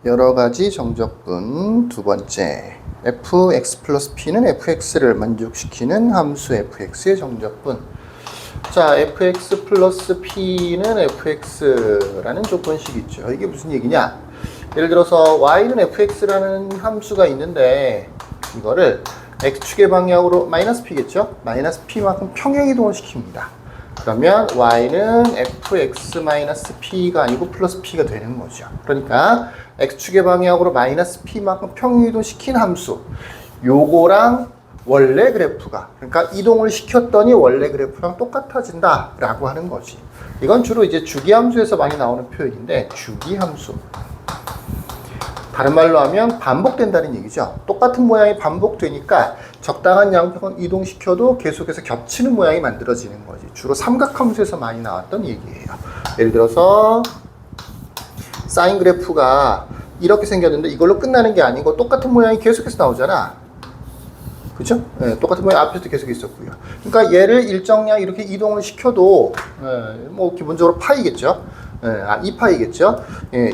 여러 가지 정적분 두 번째, fx 플러스 p는 fx를 만족시키는 함수 fx의 정적분. 자, fx 플러스 p는 fx라는 조건식 있죠. 이게 무슨 얘기냐? 예를 들어서 y는 fx라는 함수가 있는데 이거를 x축의 방향으로 마이너스 p겠죠? 마이너스 p만큼 평행이동을 시킵니다. 그러면 y는 fx-p가 아니고 플러스 p가 되는 거죠. 그러니까 x축의 방향으로 마이너스 p만큼 평행이동 시킨 함수, 요거랑 원래 그래프가, 그러니까 이동을 시켰더니 원래 그래프랑 똑같아진다 라고 하는 거지. 이건 주로 이제 주기함수에서 많이 나오는 표현인데, 주기함수, 다른 말로 하면 반복된다는 얘기죠. 똑같은 모양이 반복되니까 적당한 양평을 이동시켜도 계속해서 겹치는 모양이 만들어지는 거지. 주로 삼각함수에서 많이 나왔던 얘기예요. 예를 들어서 사인 그래프가 이렇게 생겼는데 이걸로 끝나는 게 아니고 똑같은 모양이 계속해서 나오잖아. 그죠? 네, 똑같은 모양 앞에도 계속 있었고요. 그러니까 얘를 일정량 이렇게 이동을 시켜도 뭐 기본적으로 파이겠죠. 2파이겠죠.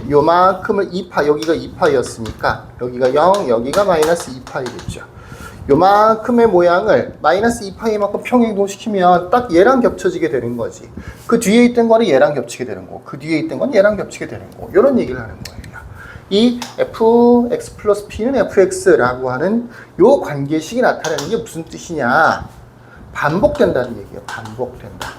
요만큼을 2파, 여기가 2파이였으니까 여기가 0, 여기가 마이너스 2파이겠죠. 요만큼의 모양을 마이너스 2파이만큼 평행이동시키면 딱 얘랑 겹쳐지게 되는 거지. 그 뒤에 있던 거는 얘랑 겹치게 되는 거고, 그 뒤에 있던 건 얘랑 겹치게 되는 거고, 이런 얘기를 하는 거예요. 이 fx 플러스 p는 fx라고 하는 요 관계식이 나타내는 게 무슨 뜻이냐? 반복된다는 얘기예요. 반복된다.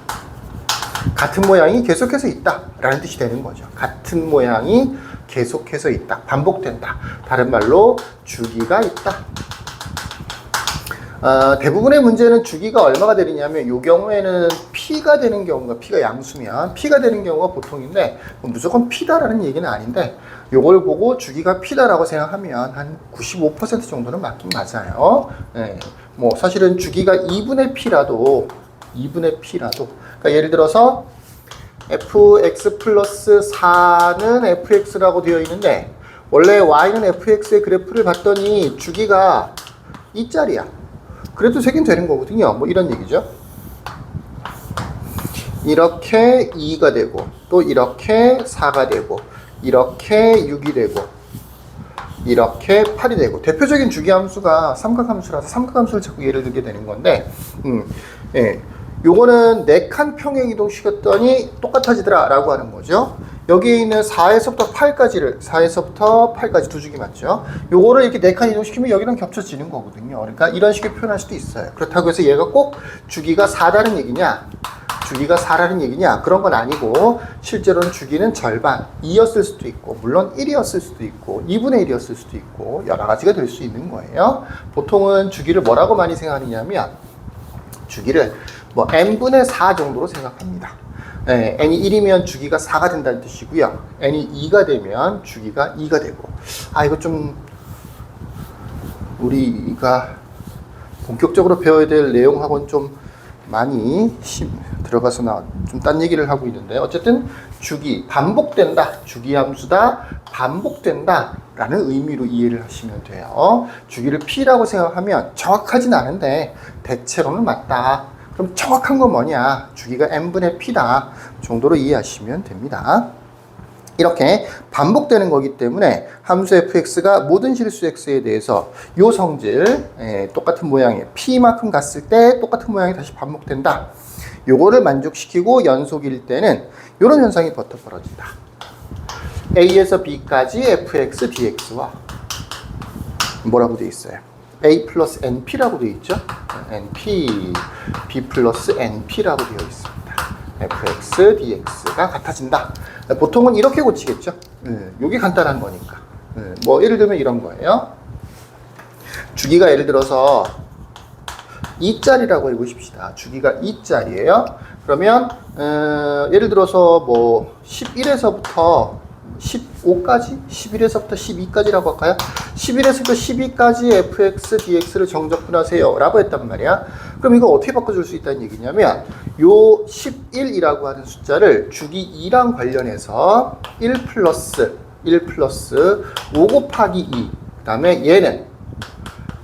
같은 모양이 계속해서 있다 라는 뜻이 되는 거죠. 같은 모양이 계속해서 있다, 반복된다. 다른 말로 주기가 있다. 대부분의 문제는 주기가 얼마가 되느냐면, 이 경우에는 p가 되는 경우가, p가 양수면 p가 되는 경우가 보통인데, 무조건 p다라는 얘기는 아닌데, 요걸 보고 주기가 p다라고 생각하면 한 95% 정도는 맞긴 맞아요. 네. 뭐 사실은 주기가 2분의 p라도 그러니까 예를 들어서 fx 플러스 4는 fx라고 되어 있는데, 원래 y는 fx의 그래프를 봤더니 주기가 2짜리야. 그래도 세긴 되는 거거든요. 뭐 이런 얘기죠. 이렇게 2가 되고, 또 이렇게 4가 되고, 이렇게 6이 되고, 이렇게 8이 되고, 대표적인 주기함수가 삼각함수라서 삼각함수를 자꾸 예를 들게 되는 건데, 요거는 4칸 평행 이동 시켰더니 똑같아지더라 라고 하는 거죠. 여기에 있는 4에서부터 8까지 두 주기 맞죠? 요거를 이렇게 4칸 이동시키면 여기랑 겹쳐지는 거거든요. 그러니까 이런 식의 표현할 수도 있어요. 그렇다고 해서 얘가 꼭 주기가 4라는 얘기냐? 주기가 4라는 얘기냐? 그런 건 아니고, 실제로는 주기는 절반, 2였을 수도 있고, 물론 1이었을 수도 있고, 2분의 1이었을 수도 있고, 여러 가지가 될 수 있는 거예요. 보통은 주기를 뭐라고 많이 생각하느냐면, 주기를 뭐 n분의 4 정도로 생각합니다. n이 1이면 주기가 4가 된다는 뜻이고요. n이 2가 되면 주기가 2가 되고. 이거 좀 우리가 본격적으로 배워야 될 내용하고는 좀 많이 들어가서 좀 딴 얘기를 하고 있는데, 어쨌든 주기, 반복된다, 주기함수다, 반복된다 라는 의미로 이해를 하시면 돼요. 주기를 p라고 생각하면 정확하진 않은데 대체로는 맞다. 그럼 정확한 건 뭐냐? 주기가 n분의 p다 정도로 이해하시면 됩니다. 이렇게 반복되는 거기 때문에 함수 fx가 모든 실수 x에 대해서 요 성질, 똑같은 모양의 p만큼 갔을 때 똑같은 모양이 다시 반복된다. 요거를 만족시키고 연속일 때는 요런 현상이 벌어진다. a에서 b까지 fx dx와 뭐라고 되어 있어요? a 플러스 np라고 되어 있죠? np, b 플러스 np라고 되어 있습니다. fx, dx가 같아진다. 보통은 이렇게 고치겠죠? 요게 간단한 거니까. 뭐 예를 들면 이런 거예요. 주기가 예를 들어서 2짜리라고 해보십시다. 주기가 2짜리예요. 그러면 예를 들어서 뭐 11에서부터 15까지? 11에서부터 12까지라고 할까요? 11에서부터 12까지 fx, dx를 정적분하세요 라고 했단 말이야. 그럼 이거 어떻게 바꿔줄 수 있다는 얘기냐면, 요 11이라고 하는 숫자를 주기 2랑 관련해서 1 플러스 5 곱하기 2, 그 다음에 얘는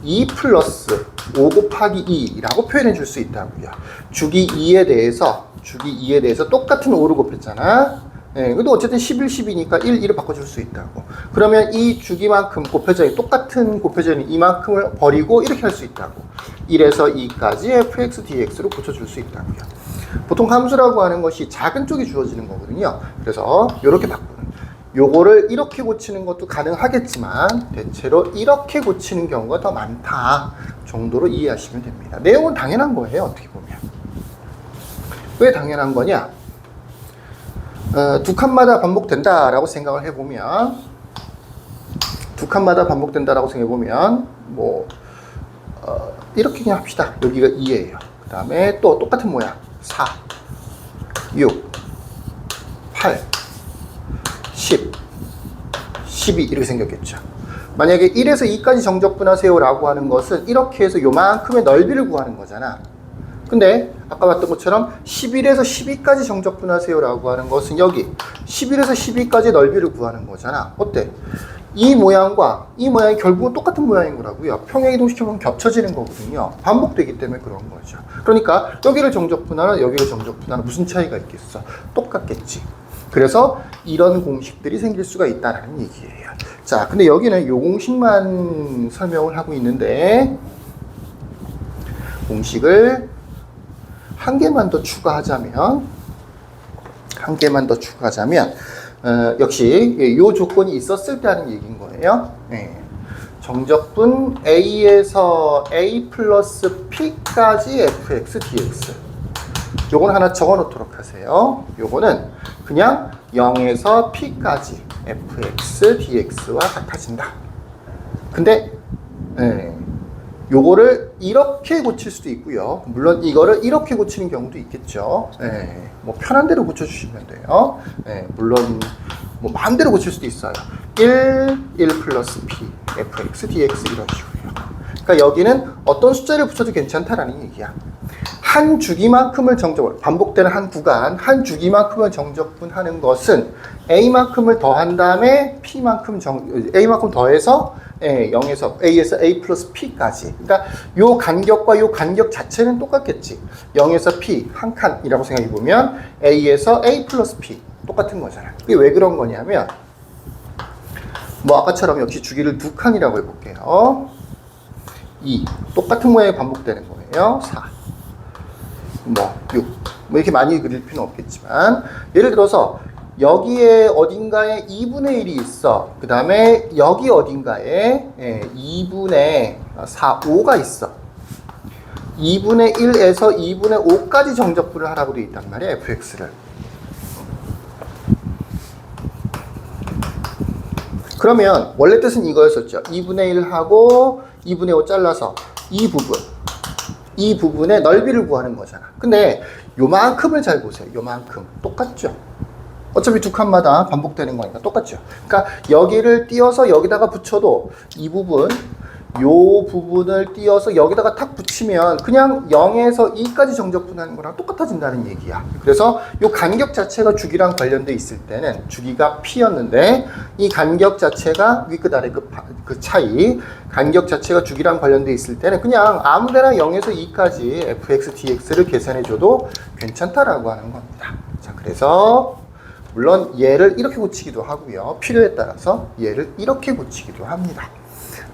2 플러스 5 곱하기 2라고 표현해 줄 수 있다고요. 주기 2에 대해서 똑같은 5를 곱했잖아. 예, 근데 어쨌든 11, 10이니까 1, 1을 바꿔줄 수 있다고. 그러면 이 주기만큼 곱해져있는, 똑같은 곱해져있는 이만큼을 버리고 이렇게 할 수 있다고. 1에서 2까지 fx, dx로 고쳐줄 수 있다고요. 보통 함수라고 하는 것이 작은 쪽이 주어지는 거거든요. 그래서 이렇게 바꾸는. 요거를 이렇게 고치는 것도 가능하겠지만 대체로 이렇게 고치는 경우가 더 많다 정도로 이해하시면 됩니다. 내용은 당연한 거예요, 어떻게 보면. 왜 당연한 거냐? 두 칸마다 반복된다라고 생각을 해보면, 두 칸마다 반복된다라고 생각해보면, 이렇게 그냥 합시다. 여기가 2예요. 그 다음에 또 똑같은 모양. 4, 6, 8, 10, 12 이렇게 생겼겠죠. 만약에 1에서 2까지 정적분하세요 라고 하는 것은 이렇게 해서 요만큼의 넓이를 구하는 거잖아. 근데 아까 봤던 것처럼 11에서 12까지 정적분하세요 라고 하는 것은 여기 11에서 12까지 넓이를 구하는 거잖아. 어때? 이 모양과 이 모양이 결국은 똑같은 모양인 거라고요. 평행이동시켜보면 겹쳐지는 거거든요. 반복되기 때문에 그런 거죠. 그러니까 여기를 정적분하나 여기를 정적분하나 무슨 차이가 있겠어? 똑같겠지. 그래서 이런 공식들이 생길 수가 있다는 얘기예요. 자, 근데 여기는 요 공식만 설명을 하고 있는데 공식을 한 개만 더 추가하자면 역시 이 조건이 있었을 때 하는 얘기인 거예요. 네. 정적분 A에서 A 플러스 P까지 fx, dx. 요거는 하나 적어 놓도록 하세요. 요거는 그냥 0에서 P까지 fx, dx와 같아진다. 근데 요거를 이렇게 고칠 수도 있고요. 물론 이거를 이렇게 고치는 경우도 있겠죠. 뭐 편한 대로 고쳐주시면 돼요. 물론 뭐 마음대로 고칠 수도 있어요. 1 플러스 p, fx, dx 이런 식으로요. 그러니까 여기는 어떤 숫자를 붙여도 괜찮다라는 얘기야. 한 주기만큼을 반복되는 한 구간, 한 주기만큼을 정적분하는 것은 a만큼을 더한 다음에 a만큼 더해서 0에서 A에서 A 플러스 P까지. 그러니까 요 간격과 요 간격 자체는 똑같겠지. 0에서 P 한 칸이라고 생각해 보면 A에서 A 플러스 P 똑같은 거잖아. 그게 왜 그런 거냐면 뭐 아까처럼 역시 주기를 두 칸이라고 해볼게요. 2 똑같은 모양이 반복되는 거예요. 4 6 이렇게 많이 그릴 필요는 없겠지만 예를 들어서 여기에 어딘가에 2분의 1이 있어. 그 다음에 여기 어딘가에 2분의 4, 5가 있어. 2분의 1에서 2분의 5까지 정적분을 하라고 되어 있단 말이야, fx를. 그러면 원래 뜻은 이거였었죠. 2분의 1하고 2분의 5 잘라서 이 부분의 넓이를 구하는 거잖아. 근데 요만큼을 잘 보세요. 요만큼. 똑같죠? 어차피 두 칸마다 반복되는 거니까 똑같죠. 그러니까 여기를 띄어서 여기다가 붙여도 이 부분, 요 부분을 띄어서 여기다가 탁 붙이면 그냥 0에서 2까지 정적분하는 거랑 똑같아진다는 얘기야. 그래서 요 간격 자체가 주기랑 관련돼 있을 때는 주기가 p였는데 이 간격 자체가 위끝 아래 그 차이, 간격 자체가 주기랑 관련돼 있을 때는 그냥 아무데나 0에서 2까지 fx, dx를 계산해줘도 괜찮다라고 하는 겁니다. 자, 그래서 물론 얘를 이렇게 고치기도 하고요. 필요에 따라서 얘를 이렇게 고치기도 합니다.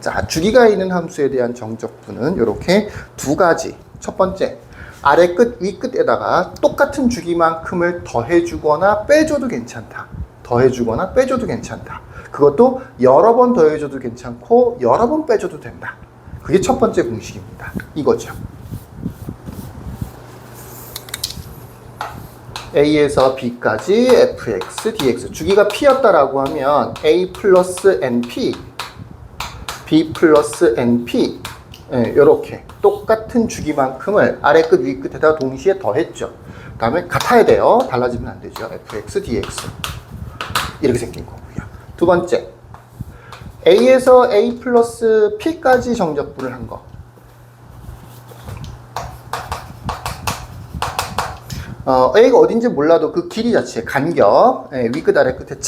자, 주기가 있는 함수에 대한 정적분은 이렇게 두 가지. 첫 번째, 아래 끝, 위 끝에다가 똑같은 주기만큼을 더해주거나 빼줘도 괜찮다. 더해주거나 빼줘도 괜찮다. 그것도 여러 번 더해줘도 괜찮고 여러 번 빼줘도 된다. 그게 첫 번째 공식입니다. 이거죠. A에서 B까지 fx, dx. 주기가 P였다라고 하면 A 플러스 NP, B 플러스 NP. 이렇게 똑같은 주기만큼을 아래 끝, 위 끝에다 동시에 더했죠. 그 다음에 같아야 돼요. 달라지면 안 되죠. fx, dx. 이렇게 생긴 거고요. 두 번째, A에서 A 플러스 P까지 정적분을 한 거. A가 어딘지 몰라도 그 길이 자체, 간격, 위끝 아래 끝의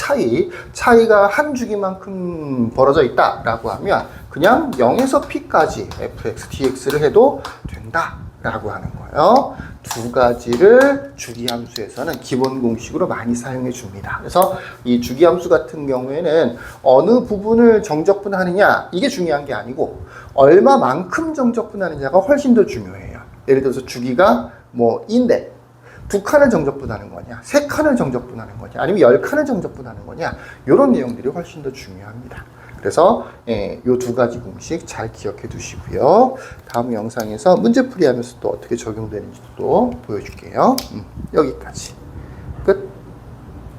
차이가 한 주기만큼 벌어져 있다라고 하면 그냥 0에서 P까지 fx, dx를 해도 된다 라고 하는 거예요. 두 가지를 주기함수에서는 기본 공식으로 많이 사용해 줍니다. 그래서 이 주기함수 같은 경우에는 어느 부분을 정적분하느냐 이게 중요한 게 아니고 얼마만큼 정적분하느냐가 훨씬 더 중요해요. 예를 들어서 주기가 뭐 2인데 2칸을 정적분하는 거냐, 3칸을 정적분하는 거냐, 아니면 10칸을 정적분하는 거냐, 이런 내용들이 훨씬 더 중요합니다. 그래서 이 두 가지 공식 잘 기억해 두시고요. 다음 영상에서 문제풀이 하면서 또 어떻게 적용되는지 또 보여줄게요. 여기까지.